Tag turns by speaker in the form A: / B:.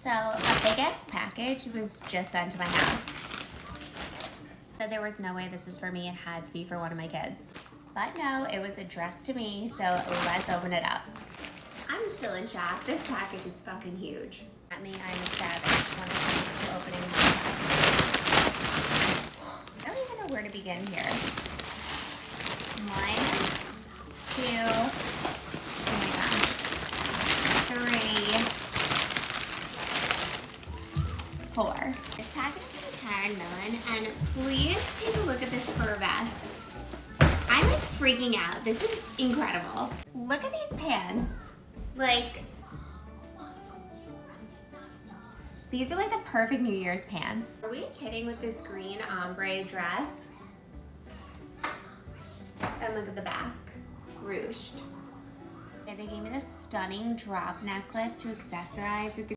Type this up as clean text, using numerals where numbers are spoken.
A: So a big ass package was just sent to my house. Said there was no way this is for me, it had to be for one of my kids. But no, it was addressed to me, so let's open it up. I'm still in shock. This package is fucking huge. At me, I'm a savage when it comes to opening packages. I don't even know where to begin here. 1, 2, oh my gosh, 3, 4. This package is from Karen Millen, and please take a look at this fur vest. I'm like freaking out. This is incredible. Look at these pants. Like, these are like the perfect New Year's pants. Are we kidding with this green ombre dress? And look at the back, ruched. They gave me this stunning drop necklace to accessorize with the